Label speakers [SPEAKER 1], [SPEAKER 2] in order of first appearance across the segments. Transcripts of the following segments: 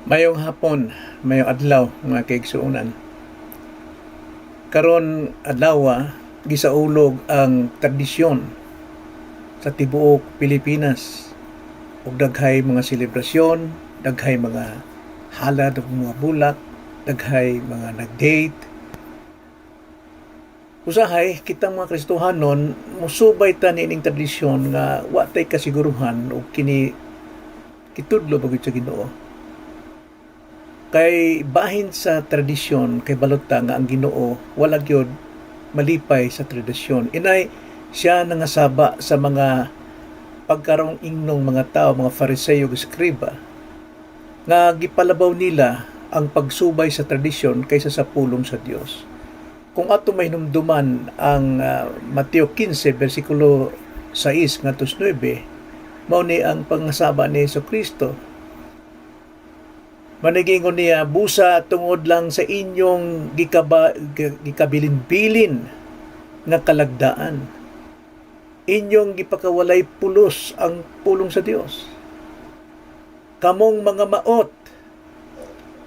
[SPEAKER 1] Mayong hapon, mayong adlaw mga kaigsuonan. Karon adlaw gisaulog ang tradisyon sa tibuok Pilipinas ug daghay mga selebrasyon, daghay mga halad ug mga bulak, daghay mga nag-date. Usahay kitang mga Kristohanon musubay ta niining tradisyon nga wa tay kasiguruhan ug kini kitudlo bagud sa Ginoo. Kay bahin sa tradisyon kay balota nga ang Ginoo wala gyud malipay sa tradisyon. Inay siya nangasaba sa mga pagkarong ingnong mga tao, mga Fariseo ug Eskriba nga gipalabaw nila ang pagsubay sa tradisyon kaysa sa pulong sa Dios. Kung ato may hinumduman ang Mateo 15 bersikulo 6 ngadto 9, mao ni ang pangasaba ni Jesucristo. Managingon niya, busa tungod lang sa inyong gikabilin-bilin nga kalagdaan. Inyong gipakawalay pulos ang pulong sa Dios. Kamong mga maot,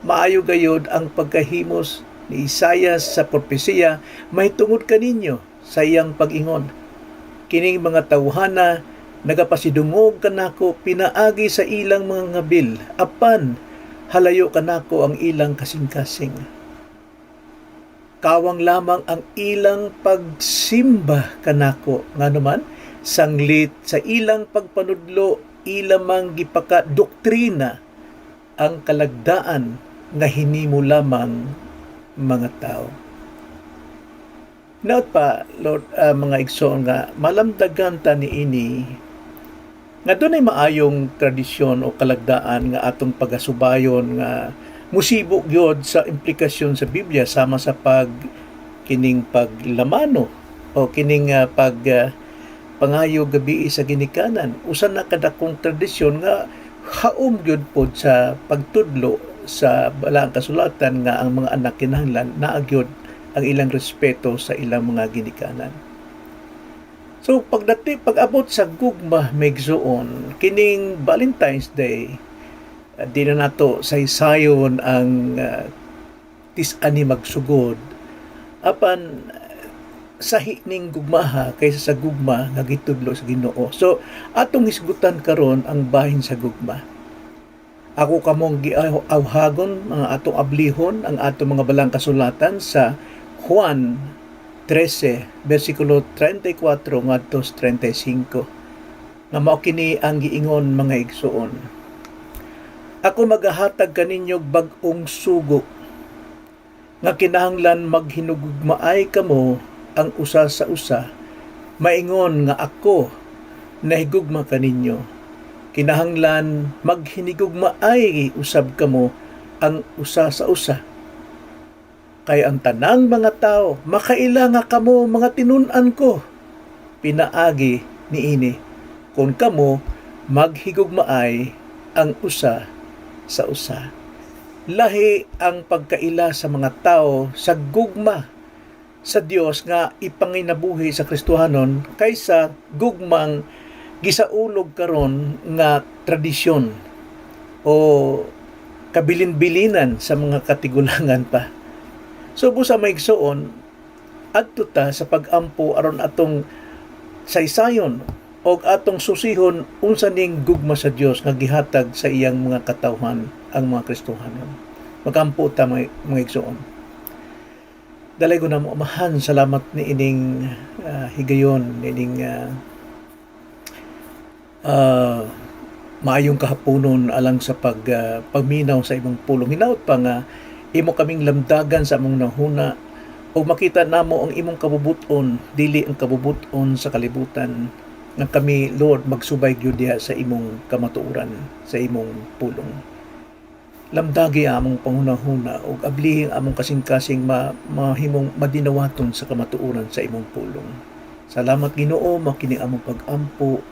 [SPEAKER 1] maayo gayod ang pagkahimos ni Isaias sa propesiya, may tungod kaninyo sa iyang pag-ingon. Kining mga tawhana, nagapasidungog kanako, pinaagi sa ilang mga ngabil, apan, halayo kanako ang ilang kasing-kasing. Kawang lamang ang ilang pagsimba kanako, nga naman, sanglit sa ilang pagpanudlo, ilamang gipaka doktrina ang kalagdaan nga hinimo lamang mga tao. Naot pa, Lord, mga igsoon nga, malamdagan ta ni ini nga doon ay maayong tradisyon o kalagdaan nga atong pagasubayon nga musibok gyud sa implikasyon sa Biblia sama sa kining paglamano o kining pangayo gabi sa ginikanan. Usa na kadakong tradisyon nga haom gyud pod sa pagtudlo sa balaang kasulatan nga ang mga anak kinahanglan naa gyud ang ilang respeto sa ilang mga ginikanan. So pag-abot sa gugma megzoon, kining Valentine's Day, di na nato saysayon ang tis-ani magsugod. Apan sahi ning gugmaha kaysa sa gugma nga gitudlo sa Ginoo. So atong hisgutan karon ang bahin sa gugma. Ako kamong giawhagon mga atong ablihon ang atong mga balang kasulatan sa Juan 13, versikulo 34 ngadto 35. Nga mao kini ang giingon mga igsoon. Ako magahatag kaninyo bag-ong sugo nga kinahanglan maghinugmaay kamo ang usa sa usa. Maingon nga ako nahigugma kaninyo. Kinahanglan maghinigugmaay usab kamo ang usa sa usa. Kay ang tanang mga tao, makaila nga kamo mga tinun-an ko. Pinaagi ni ini, kung kamo maghigugmaay ang usa sa usa. Lahi ang pagkaila sa mga tao sa gugma sa Dios nga ipanginabuhi sa Kristohanon kaysa gugmang gisaulog karon nga tradisyon o kabilin-bilinan sa mga katigulangan pa. So busa maigsoon adto ta sa pag-ampo aron atong saysayon og atong susihon unsa ning gugma sa Dios nga gihatag sa iyang mga katawhan ang mga Kristohanon. Magampo ta mga igsoon. Dalay ko na mo amahan, salamat ni ining higayon ni ining maayong kahaponon alang sa pagminaw sa imong pulong. Hinaut pa nga imo kaming lamdagan sa among nahuna o makita namo ang imong kabubuton dili ang kabubuton sa kalibutan nga kami Lord magsubay gyud diha sa imong kamatuoran sa imong pulong. Lamdagi among panghunahuna ug ablihin among kasing-kasing mahimong madinawaton sa kamatuoran sa imong pulong. Salamat Ginoo makini among pag-ampo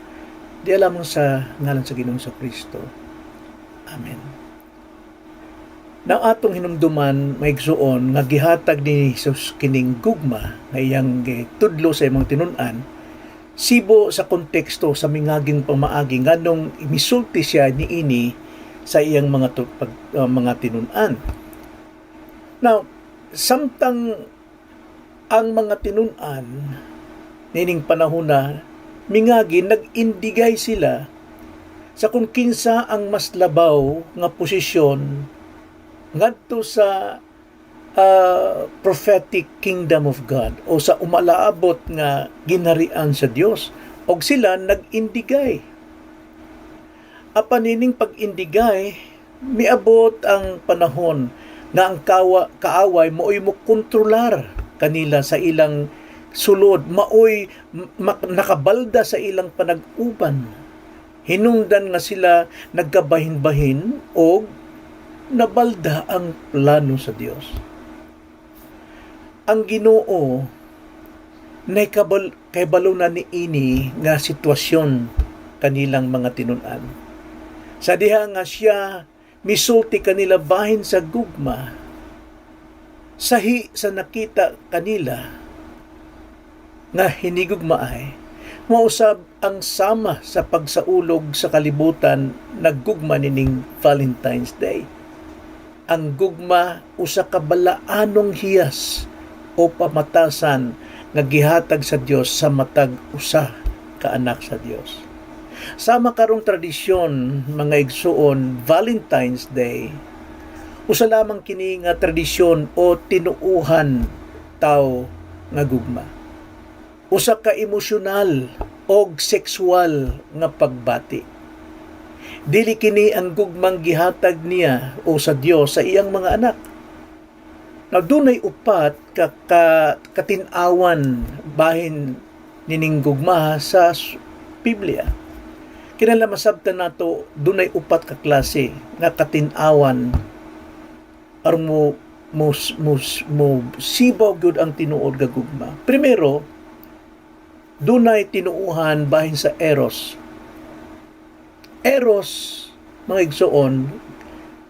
[SPEAKER 1] di lamang sa ngalan sa Ginoong Kristo. Amen. Na atong hinumduman maigsuon nga gihatag ni Jesus kining gugma nga iyang tudlo sa imong tinun-an sibo sa konteksto sa mingaging pamaagi nganong misulti siya niini sa iyang mga tinun-an. Now, samtang ang mga tinun-an nining panahon na mingagi nag-indigay sila sa kung kinsa ang mas labaw nga posisyon ngadto sa prophetic kingdom of God o sa umalaabot nga ginharian sa Dios, og sila nag-indigay. Apan nining pag-indigay miabot ang panahon nga ang kaaway maoy mo kontrolar kanila sa ilang sulod, maoy nakabalda sa ilang panag-uban. Hinungdan nga sila nagkabahin-bahin o nabalda ang plano sa Dios. Ang Ginoo na kaybalo na ni ini nga sitwasyon kanilang mga tinun-an. Sa diha nga siya misulti kanila bahin sa gugma, sahi sa nakita kanila nga hinigugmaay, mausab ang sama sa pagsaulog sa kalibutan naggugma nining Valentine's Day. Ang gugma usa ka balaanong hiyas o pamatasan nga gihatag sa Dios sa matag usa ka anak sa Dios. Sama karong tradisyon mga igsuon, Valentine's Day usa lamang kini nga tradisyon o tinuuhan taw nga gugma. Usa ka emosyonal o sexual nga pagbati. Dili kini ang gugmang gihatag niya o sa Dios sa iyang mga anak. Na dunay upat katinawan bahin nining gugma sa Biblia. Kinala masabtan nato dunay upat ka klase nga katinawan aron mo sibaw gyud ang tinuod nga gugma. Primero, dunay tinuuhan bahin sa Eros. Eros, mga igsoon,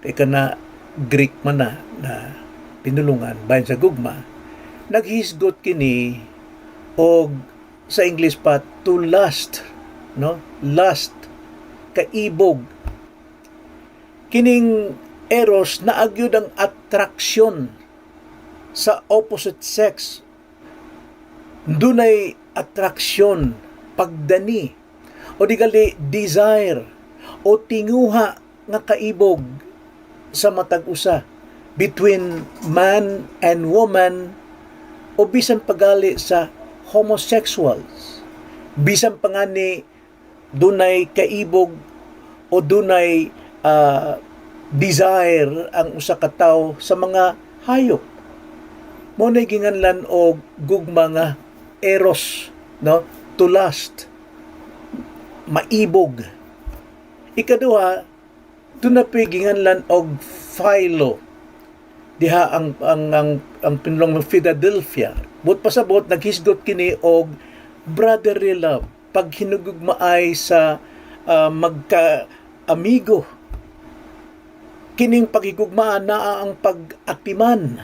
[SPEAKER 1] kay kana Greek man na pinulungan bahin sa gugma, naghisgot kini og sa English pa to lust, no? Lust, kaibog. Kining Eros naagyud ang attraction sa opposite sex. Dunay attraction, pagdani, o digali desire, o tinguha nga kaibog sa matag usa between man and woman, o bisan pagali sa homosexuals, bisan pangani dunay kaibog o dunay desire ang usa ka tawo sa mga hayop. Mo nay ginganlan og gugma nga Eros, no? To lust, maibog. Ikaduha, doon na ginganlan og Philo. Diha ang pinulong ng Philadelphia. But pasabot naghisgot kini og brotherly love, paghinugugmaay sa magka-amigo. Kining paghigugmaan naa ang pag-atiman,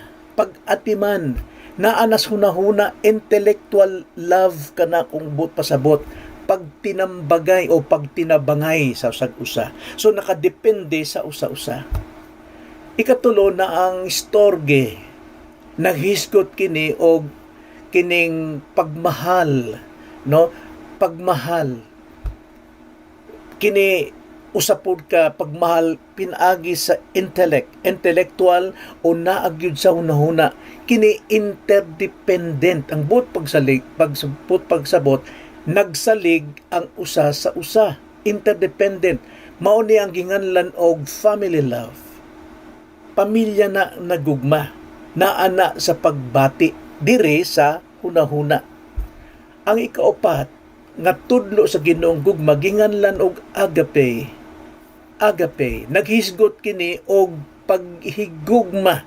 [SPEAKER 1] naa nas hunahuna intellectual love kana kung but pasabot pagtinambagay o pagtinabangay sa usag-usa. So nakadepende sa usa-usa. Ikatulo na ang storge, naghisgot kini og kining pagmahal, no? Pagmahal. Kini usapod ka pagmahal pinagi sa intellectual o naagyud sa hunahuna. Kini interdependent ang buot pagsabot nagsalig ang usa sa usa, interdependent. Mao ni ang ginganlan og family love. Pamilya na nagugma, naana sa pagbati dire sa hunahuna. Ang ikaapat nga tudlo sa Ginoong gugma ginganlan og agape. Naghisgot kini og paghigugma.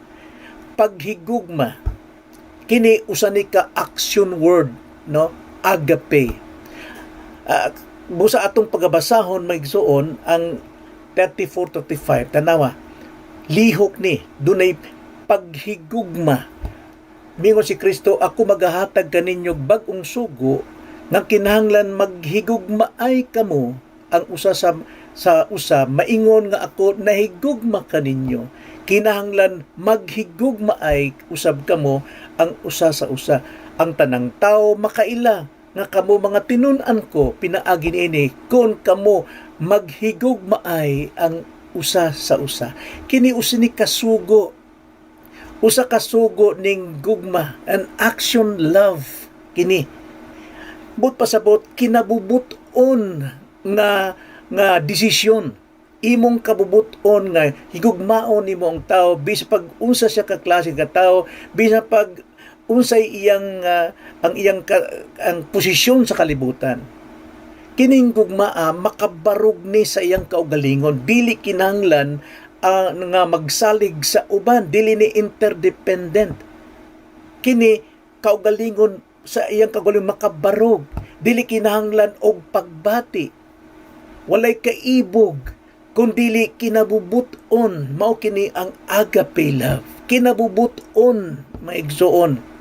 [SPEAKER 1] Kini usa ni ka action word, no? Agape. Busa atong pagabasahon maigsuon ang 34-35 tanawa. Lihok ni dunay paghigugma. Mingon si Kristo, ako magahatag kaninyo bag-ong sugo nga kinahanglan maghigugmaay kamo ang usa sa sa usa, maingon nga ako nahigugma kaninyo. Kinahanglan maghigugma ay usab kamo ang usa sa usa. Ang tanang tao makaila nga kamo mga tinun-an ko pinaagi niini kun kamo maghigugma ay ang usa sa usa. Kini usini kasugo, usa kasugo ning gugma, an action love kini. But pasabot kinabubuton nga desisyon, imong kabubuton nga higugmaon nimo ang tao bisan pag unsa siya ka klase ka tao, bisan pag unsay iyang ang posisyon sa kalibutan. Kining gugmaa makabarog ni sa iyang kaugalingon, dili kinahanglan nga magsalig sa uban, dili ni interdependent. Kini kaugalingon sa iyang kaugalingon makabarog, dili kinahanglan og pagbati, walay kaibog, kundili kinabubuton. Mao kini ang agape love, kinabubuton maigsoon.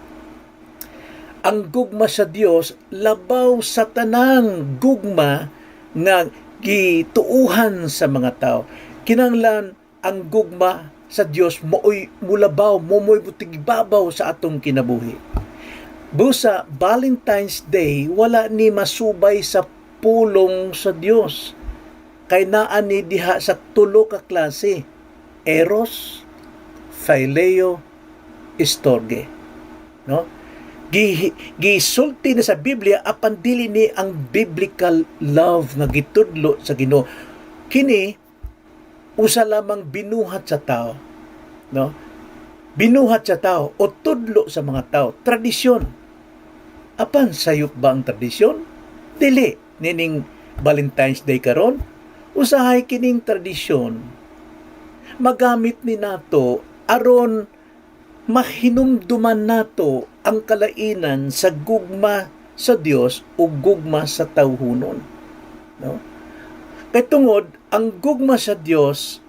[SPEAKER 1] Ang gugma sa Dios labaw sa tanang gugma nga gituuhan sa mga tao. Kinahanglan ang gugma sa Dios mo'y mulabaw, mo'y butigbabaw sa atong kinabuhi. Busa Valentine's Day wala ni masubay sa pulong sa Dios. Kay naa ni diha sa tulo ka klase: eros, phileo, storge. No? Gisulti na sa Biblia apan dili ni ang biblical love nga gitudlo sa Ginoo. Kini usa lamang binuhat sa tao, no? Binuhat sa tao o tudlo sa mga tao, tradisyon. Apan sayop ba ang tradisyon? Dili. Nining Valentine's Day karon, usahay kining tradisyon magamit ni nato aron mahinumduman nato ang kalainan sa gugma sa Dios o gugma sa tawhunon. No? Kay tungod ang gugma sa Dios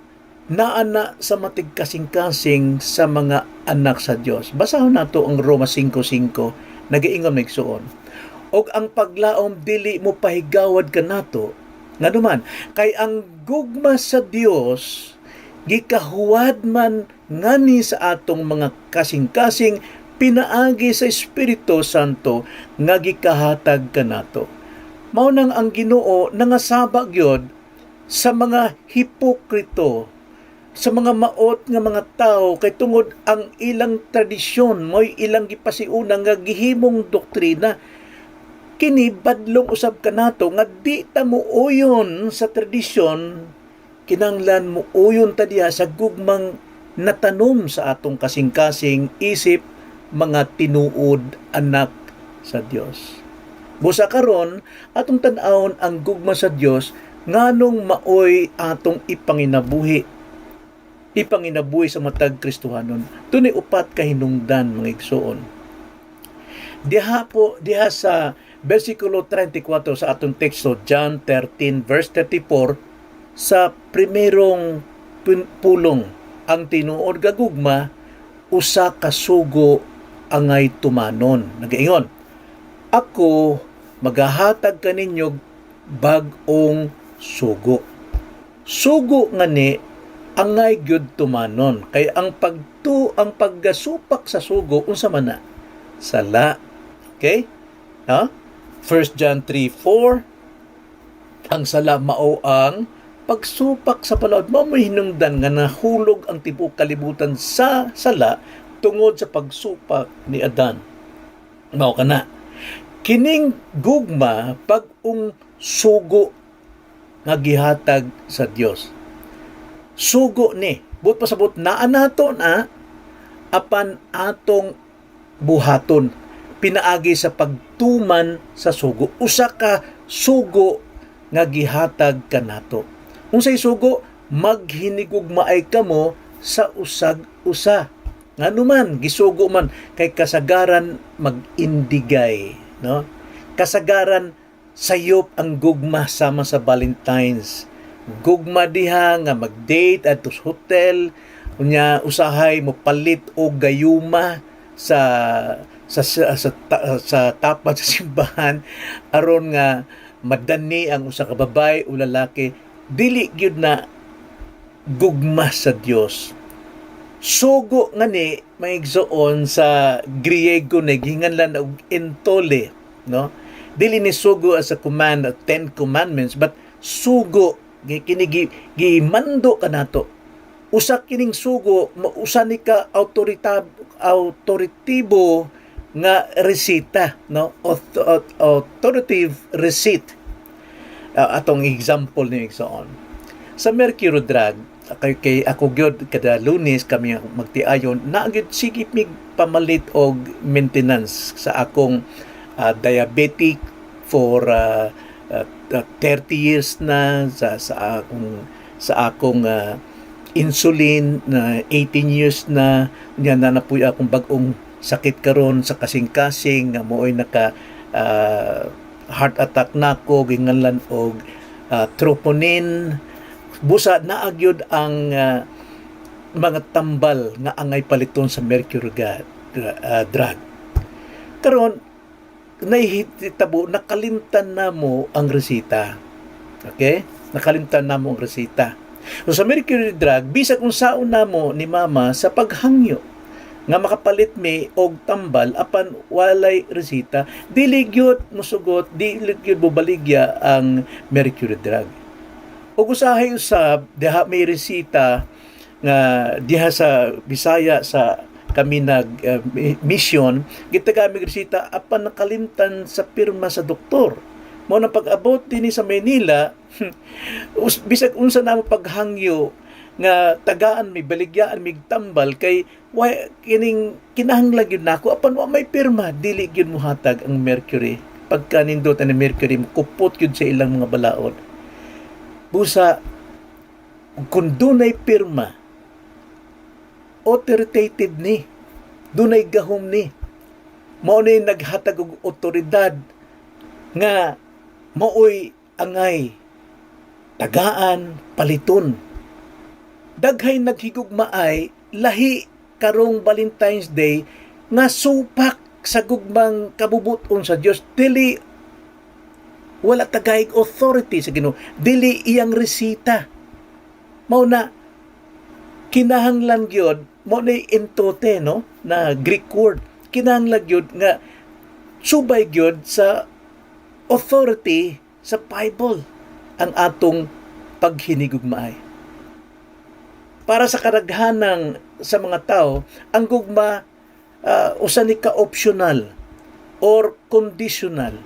[SPEAKER 1] naana sa matigkasing-kasing sa mga anak sa Dios. Basahon nato ang Roma 5:5, nagaingon magsuon. Og ang paglaom dili mo pahigawad kanato nganuman kay ang gugma sa Dios gikahuwad man ngani sa atong mga kasing-kasing pinaagi sa Espiritu Santo nga gikahatag kanato. Mao nang ang Ginoo nangasaba gyud sa mga hipokrito, sa mga maot nga mga tao kay tungod ang ilang tradisyon mo'y ilang gipasiuna nga gihimong doktrina. Kini badlong usab kanato nga di ta muuyon sa tradisyon, kinanglan muuyon ta diha sa gugmang natanom sa atong kasing-kasing isip mga tinuod anak sa Dios. Busa karon atong tan-awon ang gugma sa Dios nganong maoy atong ipanginabuhi sa matag Kristohanon. Dunay upat ka hinungdan mga igsoon. Diha sa versikulo 34 sa atong teksto, John 13 verse 34, sa primerong pulong, ang tinuod nga gugma usa ka sugo angay tumanon. Nagaingon, ako magahatag kaninyo bag-ong sugo. Sugo nga ni angay gyud tumanon. Kay ang paggasupak sa sugo unsa man na? Sala. Okay? Ha? 1 John 3:4, ang sala mao ang pagsupak sa palawd. Mao may hinungdan nga nahulog ang tibuok kalibutan sa sala tungod sa pagsupak ni Adan. Mao kana. Kining gugma pag-ung sugo nga gihatag sa Dios. Sugo ni, but pasabot naa nato na apan atong buhaton pinaagi sa pagtuman sa sugo. Usa ka sugo nga gihatag kanato. Unsay sugo? Maghinigugmaay kamo sa usag-usa. Nganuman gisugo man kay kasagaran mag-indigay, no? Kasagaran sayop ang gugma sama sa Valentine's. Gugma diha nga mag-date at hotel, unya usahay mo palit og gayuma sa tapat sa simbahan aron nga madani ang usa ka babae o lalaki dili gyud na gugma sa Dios. Sugo nga ni maigsoon sa Griego na ginganlan og entole, no? Dili ni sugo as a command of 10 commandments, but sugo kini gimando kanato. Usa kining sugo, usa ni ka autoritibo nga resita, no? Authoritative receipt. Atong example ni igsoon. Sa Mercury drug, kay ako gyud kada Lunes kami magtiayon na gyud sige mig pamalit og maintenance sa akong diabetic for 30 years na sa akong insulin na 18 years na nya na po akong bag-ong sakit karon sa kasing-kasing nga mooy naka heart attack nako ginganlan og troponin. Busa naagyod ang mga tambal nga angay paliton sa mercury drug. Karon nahihitabo nakalimtan namo ang resita. Okay? Nakalimtan namo ang resita. So sa mercury drug bisag unsaon namo ni mama sa paghangyo nga makapalit mi og tambal apan walay resita, dili gyud mosugot, dili gyud bubaligya ang mercury drug. Ug usahay usab diha may resita nga diha sa Bisaya sa kami nag mission gitaga may resita apan nakalimtan sa pirma sa doktor. Mao na pag-abot dinhi sa Manila bisag unsa namo paghangyo nga tagaan may baligyaan mig tambal kay kining kinahanglan gyud nako apan wa may pirma, dili gyud mohatag ang mercury. Pagka nindutan ni mercury kupot gyud sa ilang mga balaod. Busa, kung dunay pirma, authoritative ni, dunay gahom ni, mao na naghatag og otoridad nga maoy angay, tagaan, paliton. Daghay naghigugmaay, lahi karong Valentine's Day, nga supak sa gugmang kabubuton sa Dios, dili wala tagayig authority sa Ginoo, dili iyang resita. Mao na kinahanglan gyud, mao na entote, no, na Greek word, kinahanglan gyud nga subay gyud sa authority sa Bible ang atong paghinigugmaay. Para sa kadaghanang sa mga tao, ang gugma usa ni ka optional or conditional.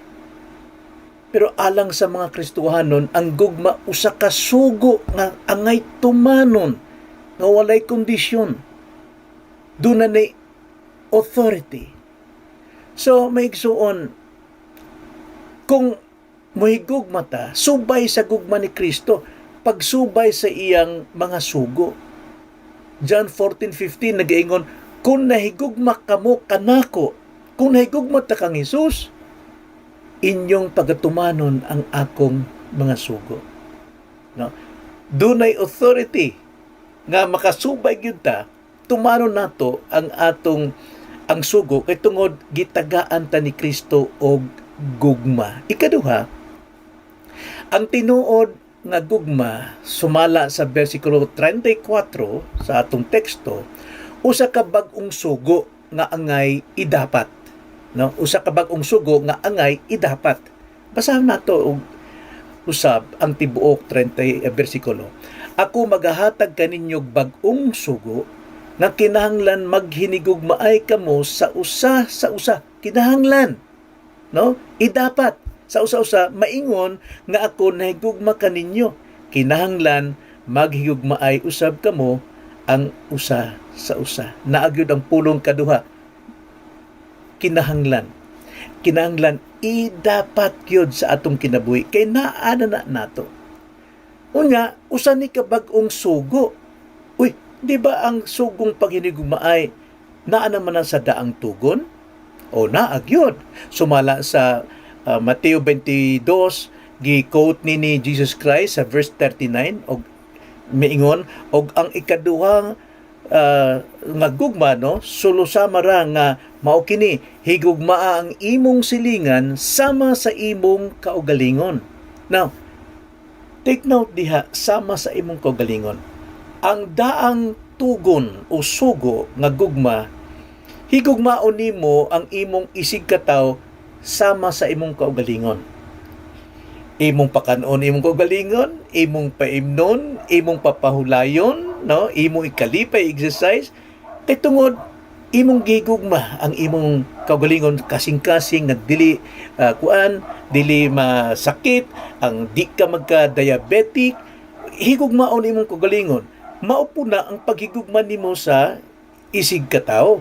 [SPEAKER 1] Pero alang sa mga Kristohanon, ang gugma usa ka sugo nga angay tumanon nga walay kondisyon. Duna ni authority. So maigsuon, kung mohigugma ta, subay sa gugma ni Kristo, pagsubay sa iyang mga sugo. John 14:15 nagaingon, kung nahigugma kamo kanako, kung nahigugma ta kang Hesus, inyong pagatumanon ang akong mga sugo. No? Dunay authority nga makasubay gyud ta, tumanon nato ang atong ang sugo kay tungod gitagaan ta ni Kristo og gugma. Ikaduha, ang tinuod nga gugma sumala sa bersikulo 34 sa atong teksto, usa ka bag-ong sugo nga angay idapat. No, usa ka bag-ong sugo nga angay idapat. Basahan nato og usab ang tibuok 30 bersikulo. Ako magahatag kaninyo bag-ong sugo nga kinahanglan maghinigugmaay kamo sa usa sa usa. Kinahanglan, no? Idapat sa usa-usa maingon nga ako nahigugma kaninyo. Kinahanglan maghigugmaay usab kamo ang usa sa usa. Naagyod ang pulong kaduha. Kinahanglan dapat gyud sa atong kinabuhi kay naa na nato. Unya usa ni ka bag-ong sugo. Uy, di ba ang sugong paghinigugmaay naa naman sa daang tugon? O naa gyud. Sumala sa Mateo 22 gi-quote ni Jesus Christ sa verse 39 og miingon og ang ikaduhang nga gugma, no, sulusama ra nga mao kini higugmaa ang imong silingan sama sa imong kaugalingon. Now, Take note diha, sama sa imong kaugalingon. Ang daang tugon o sugo nga gugma, higugmaon nimo ang imong isig kataw sama sa imong kaugalingon. Imong pakanon, imong kaugalingon, imong paimnon, imong papahulayon, no? Imong ikalipay exercise, kay tungod imong gigugma ang imong kaugalingon kasing-kasing nga dili dili masakit, ang di ka magka-diabetic, higugmaon imong kaugalingon. Maupo na ang paghigugma nimo sa isig kataw.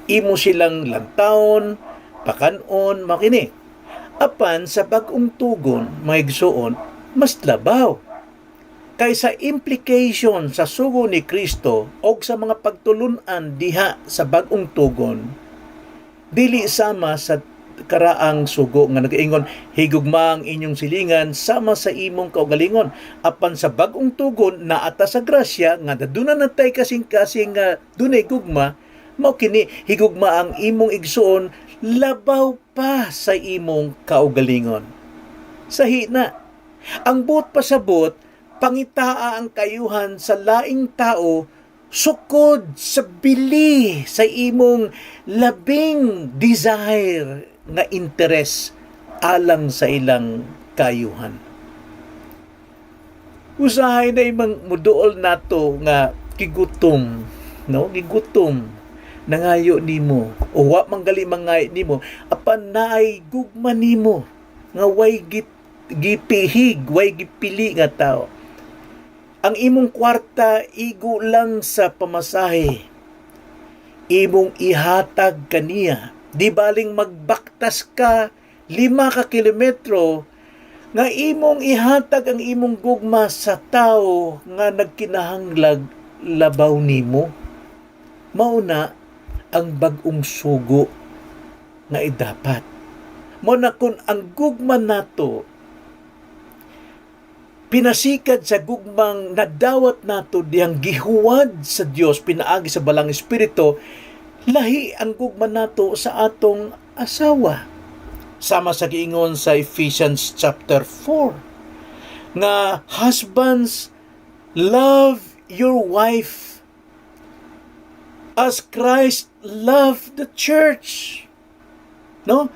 [SPEAKER 1] Imo silang lantawon, pakanon, makini. Apan sa bag-ong tugon, mga igsoon, mas labaw. Kaysa implication sa sugo ni Kristo o sa mga pagtulunan diha sa bag-ong tugon, dili sama sa karaang sugo nga nag-ingon, higugma ang inyong silingan sama sa imong kaugalingon. Apan sa bag-ong tugon, naata sa grasya, nga nadunan natay kasing-kasing nga dunay gugma, mao kini higugma ang imong igsuon labaw pa sa imong kaugalingon. Sahi na, ang buot pasabot, pangitaa ang kayuhan sa laing tao sukod sa bili sa imong labing desire nga interes alang sa ilang kayuhan. Usahay na imong muduol nato nga kigutom, no? Gigutom nangayo nimo o wa manggali mangayo nimo apan naay gugma nimo nga way gipihig, way gipili nga tao. Ang imong kwarta igo lang sa pamasahe, imong ihatag kaniya, di baling magbaktas ka 5 ka kilometro nga imong ihatag ang imong gugma sa tao nga nagkinahanglag labaw nimo. Mauna ang bag-ong sugo nga idapat. Mao na kun ang gugma nato pinasikad sa gugmang nadawat nato diyang gihuwad sa Dios, pinaagi sa balang espiritu, lahi ang gugma nato sa atong asawa. Sama sa giingon sa Ephesians chapter 4 nga husbands, love your wife as Christ loved the church. No?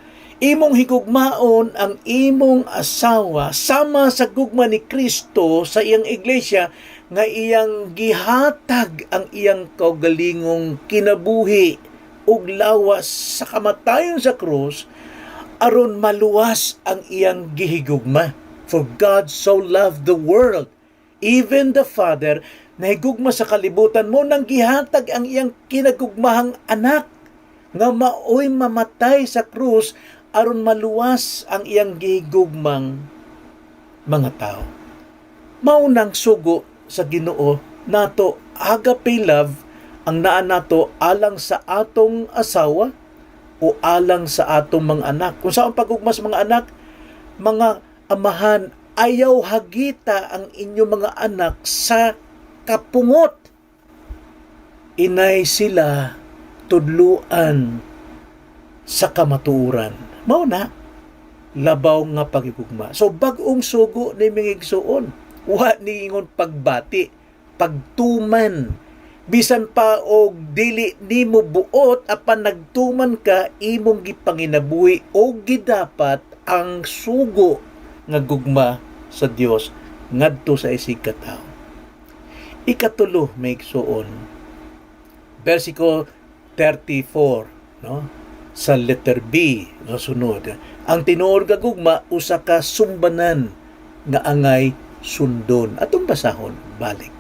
[SPEAKER 1] Imong higugmaon ang imong asawa sama sa gugma ni Kristo sa iyang iglesia nga iyang gihatag ang iyang kaugalingong kinabuhi ug lawas sa kamatayon sa krus aron maluwas ang iyang gihigugma. For God so loved the world, even the Father, nahigugma sa kalibutan mo nang gihatag ang iyang kinagugmahang anak nga maoy mamatay sa krus aron maluwas ang iyang gihigugmang mga tao. Maunang sugo sa Ginoo nato agape love ang naa nato alang sa atong asawa o alang sa atong mga anak. Kung saan pagugma sa mga anak, mga amahan, ayaw hagita ang inyong mga anak sa kapungot. Inay sila tudluan sa kamatuoran. Mao na labaw nga pagigugma. So bag-ong sugo ni mingigsuon. Wa ni ingon pagbati, pagtuman. Bisan pa og dili nimo buot apan nagtuman ka, imong gipanginabuhi og gidapat ang sugo nga gugma sa Dios ngadto sa isig katawo. Ikatulo may igsuon. Versikulo 34, no? Sa letter B nga sunod. Ang tinuod nga gugma usa ka sumbanan nga angay sundon. Atong basahon balik.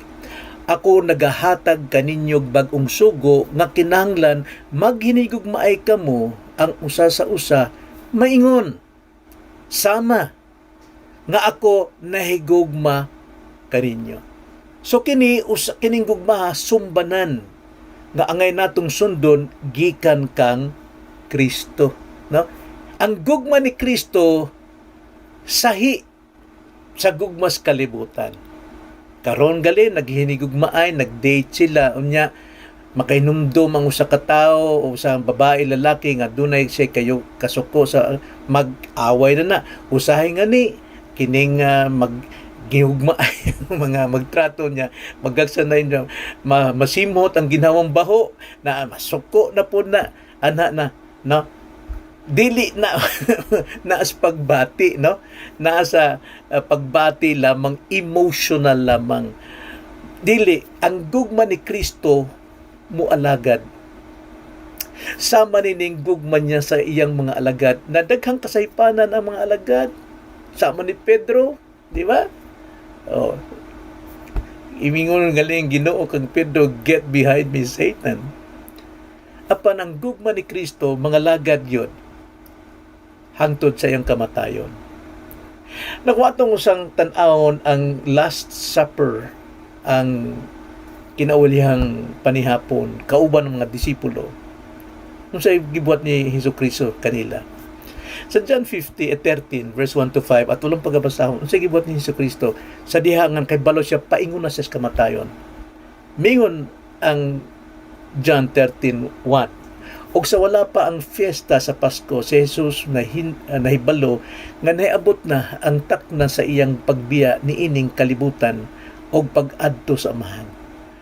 [SPEAKER 1] Ako nagahatag kaninyog bag-ong sugo nga kinahanglan maghinigugmaay kamo ang usa sa usa maingon. Sama nga ako nahigugma kaninyo. So kining gugma sumbanan nga angay natong sundon gikan kang Kristo, no? Ang gugma ni Kristo sahi sa gugmas kalibutan. Karon gali naghinigugmaay, nag-date sila unya makainumdum ang usa ka tawo o sa babae lalaki nga dunay siya kayo kasuko sa mag-away na usahay nga ni kining gihugma mga magtrato niya, magagsanay niya, masimot ang ginawang baho, na masuko na po na, ana na, no? Dili na naas pagbati, no? Nasa pagbati lamang, emotional lamang. Dili, ang gugma ni Kristo mualagad. Sama nining gugma niya sa iyang mga alagad, na daghang kasaypanan ang mga alagad. Sama ni Pedro, di ba? Oh, imingon galing Ginoo kang Pedro, get behind me, Satan. Apan ang gugma ni Kristo, mga lagad yun, hangtod sa iyang kamatayon. Nakuha itong usang tanawon ang Last Supper, ang kinaulihang panihapon, kauban ng mga disipulo, nung sa gibuhat ni Jesucristo kanila. Sa John 13, verse 1 to 5, at walang pagabasahon, nung sa gibuhat ni Jesucristo, sa dihangan kay balo siya, paingon na sa kamatayon. Mingon ang John 13:1. Og sa wala pa ang fiesta sa Pasko, si Jesus nahibalo nga nahiabot na ang takna sa iyang pagbiya ni ining kalibutan og pag-adto sa amahan.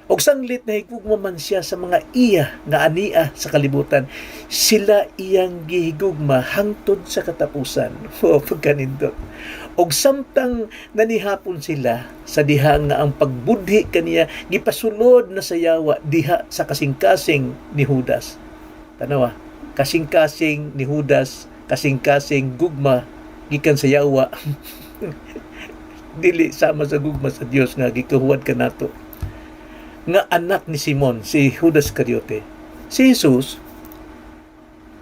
[SPEAKER 1] Og sanglit na higugma man siya sa mga iya nga ania sa kalibutan, sila iyang gihigugma hangtod sa katapusan. O pagkanindot. Og samtang nanihapon sila sa diha nga ang pagbudhi kaniya gipasulod na sa yawa diha sa kasing-kasing ni Judas. Tanawa, kasing-kasing ni Judas, kasing-kasing gugma gikan sa yawa. Dili sama sa gugma sa Dios nga gikahuwad kanato. Nga anak ni Simon, si Judas Iscariote. Si Jesus,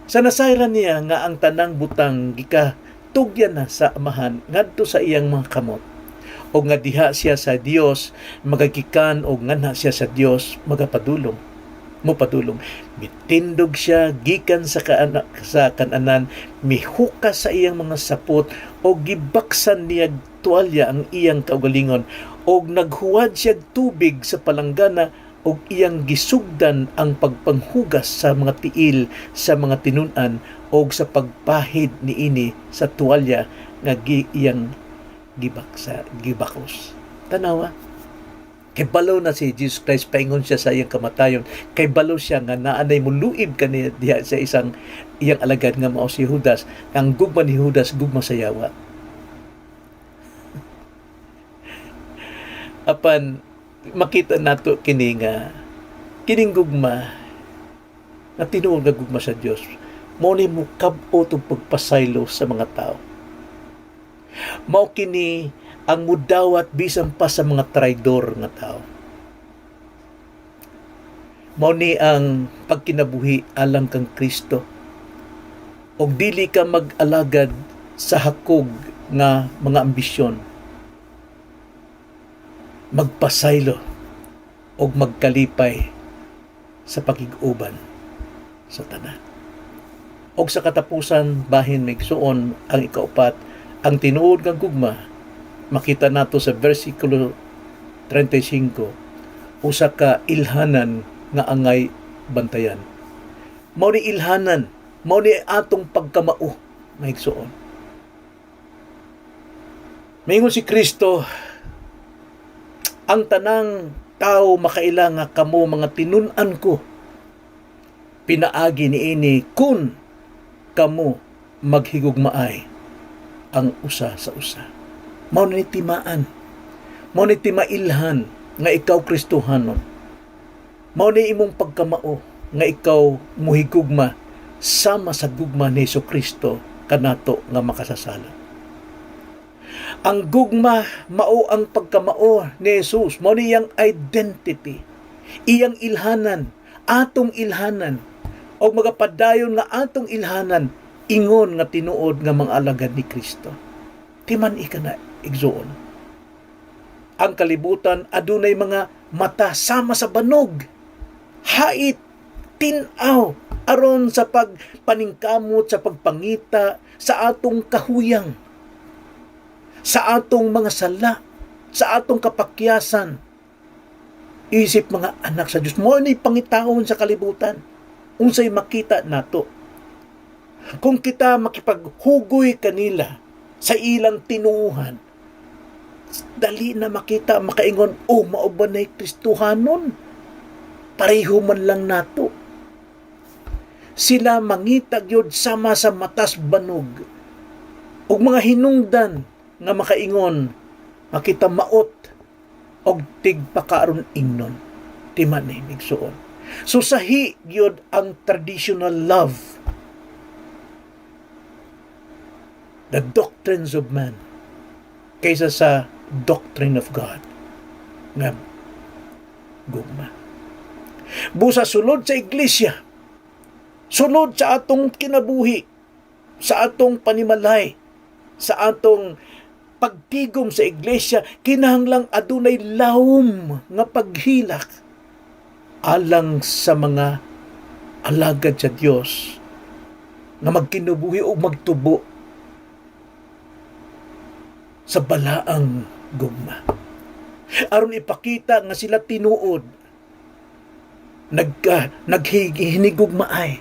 [SPEAKER 1] sa nasayran niya nga ang tanang butang gikatugyan na sa amahan ngadto sa iyang mga kamot. O nga diha siya sa Dios magagikan o nganha siya sa Dios magapadulong. Mupadulong. Mitindog siya gikan sa kananan, mihukas sa iyang mga sapot o gibaksan niya tuwalya ang iyang kaugalingon og naghuwad siya tubig sa palanggana og iyang gisugdan ang pagpanghugas sa mga tiil sa mga tinunan og sa pagpahid niini sa tuwalya nga iyang gibakos. Tanawa, kay balaw na si Jesus Christ, paingon siya sa iyang kamatayon, kay balaw siya nga naanay muluib kaniya diha sa isang iyang alagad nga mao si Judas. Ang gugma ni Judas, gugma sa yawa. Apan makita nato kini nga kining gugma na tinuod nga gugma sa Dios, mao ni mo kab-o tong pagpasaylo sa mga tao. Mao kini ang mudawat bisan pa sa mga traidor nga tao. Mao ni ang pagkinabuhi alang kang Kristo. Og dili ka mag-alagad sa hakog nga mga ambisyon. Magpasaylo og magkalipay sa pagig-uban sa tanan. Og sa katapusan, bahin migsuon ang ikaupat, ang tinuod nga gugma, makita nato sa versikulo 35, usa ka ilhanan nga angay bantayan. Mao ni ilhanan, mao ni atong pagkamao, mahigsuon. Mingon si Kristo, ang tanang tao makaila nga kamo mga tinun-an ko, pinaagi niini kun kamo maghigugmaay ang usa sa usa. Mao ni timaan, mao ni timailhan nga ikaw Kristohanon. Mao ni imong pagkamao nga ikaw muhigugma sama sa gugma ni Jesucristo kanato nga makasasala. Ang gugma mao ang pagkamao ni Jesus, mao ni iyang identity, iyang ilhanan, atong ilhanan, o magapadayon nga atong ilhanan, ingon nga tinuod nga mga alagad ni Kristo. Timan ika na igsoon. Ang kalibutan adunay mga mata sama sa banog, hait, tinaw, aron sa pagpaningkamot, sa pagpangita, sa atong kahuyang, sa atong mga sala, sa atong kapakyasan. Isip mga anak sa Diyos, mo ni pangitaon sa kalibutan. Unsay makita nato. Kung kita makipaghugoy kanila sa ilang tinuuhan, dali na makita, makaingon, mao ba na'y Kristohanon? Pareho man lang nato. Sila mangitag yod sama sa matas banog. Ug mga hinungdan nga makaingon, makita maot og tigpakaron ingnon. Timan ni migsuon. So sahi gyud ang traditional love. The doctrines of man kaysa sa doctrine of God nga gugma. Busa sulod sa iglesia, sulod sa atong kinabuhi, sa atong panimalay, sa atong pagtigom sa iglesia, kinahanglang adunay lawom nga paghilak alang sa mga alagad sa Dios nga magkinabuhi o magtubo sa balaang gugma. Aron ipakita nga sila tinuod, naghinigugmaay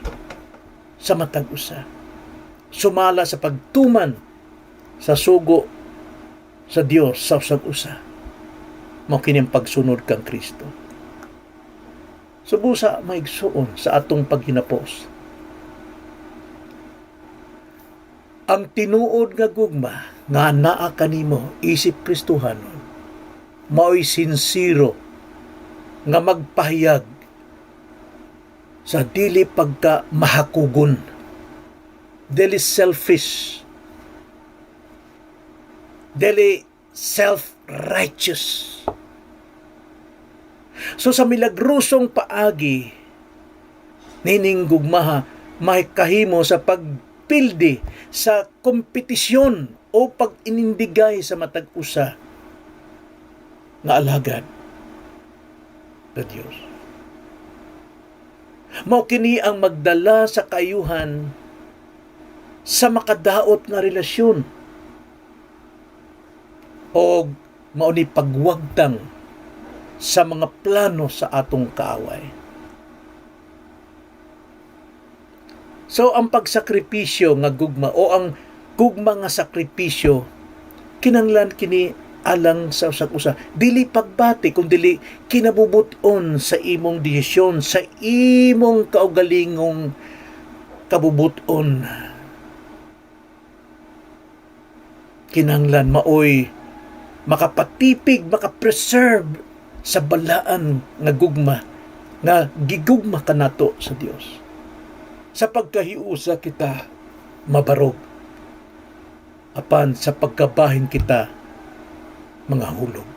[SPEAKER 1] sa matag usa. Sumala sa pagtuman sa sugo sa Dios sa usag usa. Mao kini ang pagsunod kang Kristo. Subusa maigsuon sa atong paghinapos. Ang tinuod nga gugma nga naa kanimo isip Kristohanon mao'y sinsiro nga magpahayag sa dili pagka mahakugon, dili selfish, dili self-righteous. So sa milagrosong paagi nining gugmaha may kahimo sa pagpildi sa kompetisyon o pag-inindigay sa matag usa nga alagad sa Dios. Mao kini ang magdala sa kayuhan sa makadaot nga relasyon o mao ni pagwagtang sa mga plano sa atong kaaway. So ang pagsakripisyo nga gugma o ang gugma nga sakripisyo kinahanglan kini alang sa usag-usa, dili pagbati kung dili kinabubuton sa imong desisyon, sa imong kaugalingong kabubuton. Kinahanglan maoy makapatipig, makapreserve sa balaan nga gugma nga gigugma kanato sa Dios. Sa pagkahiusa kita mabarog, apan sa pagkabahin kita mga hulog.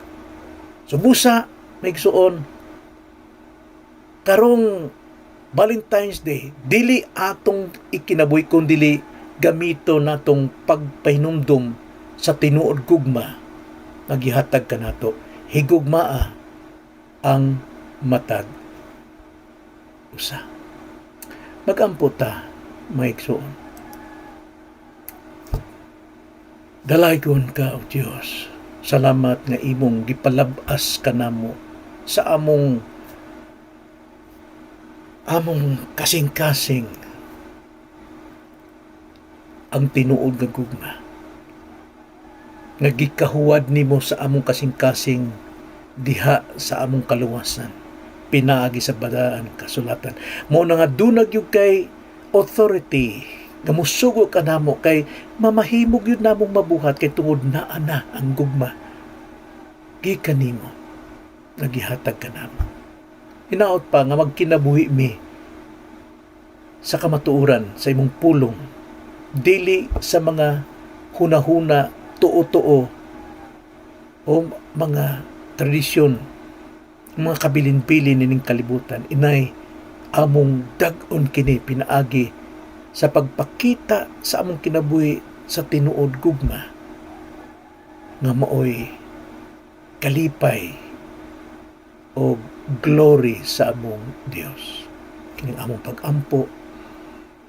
[SPEAKER 1] So busa, maigsuon, karong Valentine's Day, dili atong ikinabuhi kung dili gamito natong pagpahinumdum sa tinuod gugma nagihatag kanato. Higugmaa ang matag usa. Magampo ta, maigsuon. Dalaygon ka, O Diyos. Salamat nga imong gipalabas kanamo sa among kasing-kasing ang tinuod nga gugma. Nga gikahuwad nimo sa among kasing-kasing diha sa among kaluwasan. Pinaagi sa badaan kasulatan. Mao na nga dunag yung kay authority nga musugo ka namo kay mamahimog yun namong mabuhat kay tungod naa na ang gugma gikan nimo nagihatag ka namo. Hinaot pa nga magkinabuhi mi sa kamatuoran sa imong pulong, dili sa mga hunahuna, tuo-tuo o mga tradisyon, mga kabilin-bilin nining kalibutan. Inay among dag-on kini pinaagi sa pagpakita sa among kinabuhi sa tinuod gugma nga maoy kalipay o glory sa among Dios. Kining among pag-ampo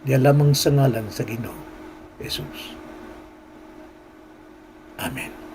[SPEAKER 1] diya lamang sa ngalan sa Ginoo Jesus. Amen.